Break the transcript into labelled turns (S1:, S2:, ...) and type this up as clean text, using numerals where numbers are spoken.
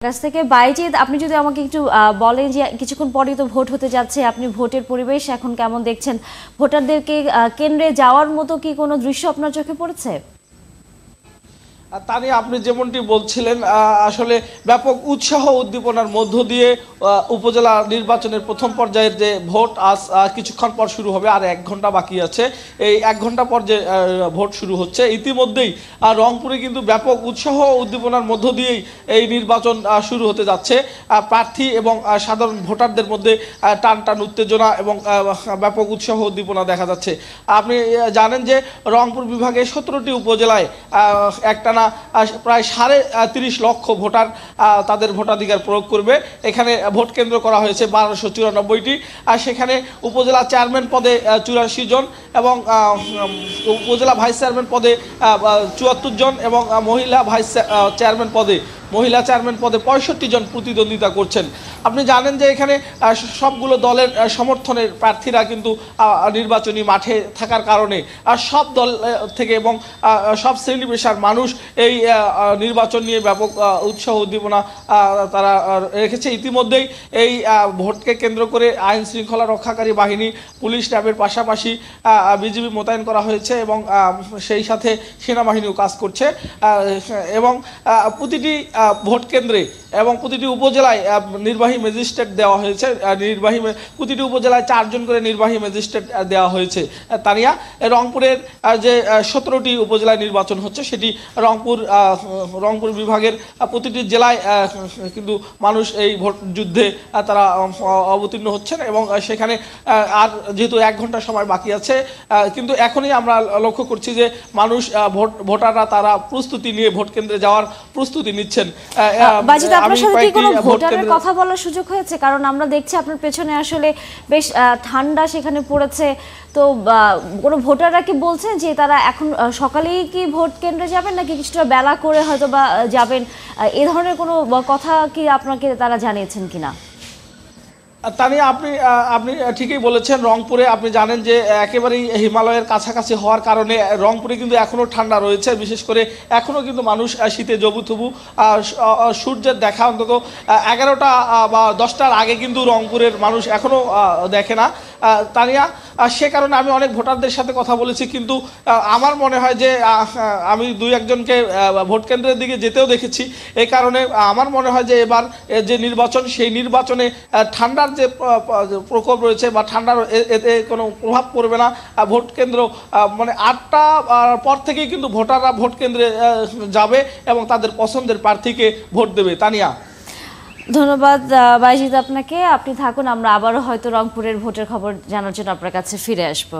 S1: কাছ থেকে বাইজিদ, আপনি যদি আমাকে একটু বলেন যে কিছুক্ষণ পরেই তো ভোট হতে যাচ্ছে, আপনি ভোটের পরিবেশ এখন কেমন দেখছেন? ভোটারদেরকে কেন্দ্রে যাওয়ার মতো কি কোনো দৃশ্য আপনার চোখে পড়েছে?
S2: তা নিয়ে আপনি যেমনটি বলছিলেন, আসলে ব্যাপক উৎসাহ উদ্দীপনার মধ্য দিয়ে উপজেলা নির্বাচনের প্রথম পর্যায়ের যে ভোট আজ কিছুক্ষণ পর শুরু হবে, আর 1 ঘন্টা বাকি আছে। এই 1 ঘন্টা পর যে ভোট শুরু হচ্ছে, ইতিমধ্যেই রংপুরে কিন্তু ব্যাপক উৎসাহ উদ্দীপনার মধ্য দিয়েই এই নির্বাচন শুরু হতে যাচ্ছে। প্রার্থী এবং সাধারণ ভোটারদের মধ্যে টান টান উত্তেজনা এবং ব্যাপক উৎসাহ উদ্দীপনা দেখা যাচ্ছে। আপনি জানেন যে রংপুর বিভাগে 17টি উপজেলায় একটানা প্রায় 30.5 লক্ষ ভোটার তাদের ভোটাধিকার প্রয়োগ করবে। এখানে ভোট কেন্দ্র করা হয়েছে 1294টি, আর সেখানে উপজেলা চেয়ারম্যান পদে 84 জন এবং উপজেলা ভাইস চেয়ারম্যান পদে 74 জন এবং মহিলা চেয়ারম্যান পদে 65 জন প্রতিদ্বন্দ্বিতা করছেন। আপনি জানেন যে এখানে সবগুলো দলের সমর্থনের প্রার্থীরা কিন্তু নির্বাচনী মাঠে থাকার কারণে সব দল থেকে এবং সব শ্রেণী পেশার মানুষ এই নির্বাচন নিয়ে ব্যাপক উৎসাহ উদ্দীপনা তারা রেখেছে। ইতিমধ্যেই এই ভোটকে কেন্দ্র করে আইন শৃঙ্খলা রক্ষাকারী বাহিনী, পুলিশ, র্যাবের পাশাপাশি বিজিবি মোতায়েন করা হয়েছে এবং সেই সাথে সেনাবাহিনীও কাজ করছে এবং প্রতিটি ভোট কেন্দ্রে এবং প্রতিটি উপজেলায় নির্বাহী ম্যাজিস্ট্রেট দেওয়া হয়েছে। প্রতিটি উপজেলায় 4 জন করে নির্বাহী ম্যাজিস্ট্রেট দেওয়া হয়েছে। তানিয়া, রংপুরের যে 17টি উপজেলায় নির্বাচন হচ্ছে, সেটি রংপুর বিভাগের প্রতিটি জেলায় কিন্তু মানুষ এই ভোট যুদ্ধে তারা অবতীর্ণ হচ্ছেন এবং সেখানে আর যেহেতু 1 ঘন্টা সময় বাকি আছে, কিন্তু এখনই আমরা লক্ষ্য করছি যে মানুষ ভোটাররা তারা প্রস্তুতি নিয়ে ভোট কেন্দ্রে যাওয়ার প্রস্তুতি নিচ্ছেন।
S1: বাজিদ, আপনার সাথে কি কোনো ভোটারের কথা বলার সুযোগ হয়েছে? কারণ আমরা দেখছি আপনার পেছনে আসলে বেশ ঠান্ডা সেখানে পড়েছে, তো কোনো ভোটাররা কি বলছেন যে তারা এখন সকালেই কি ভোট কেন্দ্রে যাবেন নাকি কিছুটা বেলা করে হয়তো বা যাবেন? এ ধরনের কোনো কথা কি আপনাকে তারা জানিয়েছেন কিনা?
S2: তা নিয়ে আপনি ঠিকই বলেছেন। রংপুরে আপনি জানেন যে একেবারেই হিমালয়ের কাছাকাছি হওয়ার কারণে রংপুরে কিন্তু এখনও ঠান্ডা রয়েছে। বিশেষ করে এখনও কিন্তু মানুষ শীতে জবুথবু। সূর্যের দেখা অন্তত 11টা বা 10টার আগে কিন্তু রংপুরের মানুষ এখনও দেখে না। তানিয়া, সে কারণে আমি অনেক ভোটারদের সাথে কথা বলেছি, কিন্তু আমার মনে হয় যে আমি 2-1 জনকে ভোট কেন্দ্রের দিকে যেতেও দেখেছি। এই কারণে আমার মনে হয় যে এবার যে নির্বাচন, সেই নির্বাচনে ঠান্ডার যে প্রকোপ রয়েছে বা ঠান্ডার এতে কোনো প্রভাব পড়বে না। ভোট কেন্দ্র মানে 8টার পর থেকেই কিন্তু ভোটাররা ভোট কেন্দ্রে যাবে এবং তাদের পছন্দের প্রার্থীকে ভোট দেবে। তানিয়া,
S1: ধন্যবাদ বাইজিদ আপনাকে। আপনি থাকুন, আমরা আবারও হয়তো রংপুরের ভোটের খবর জানার জন্য আপনার কাছে ফিরে আসবো।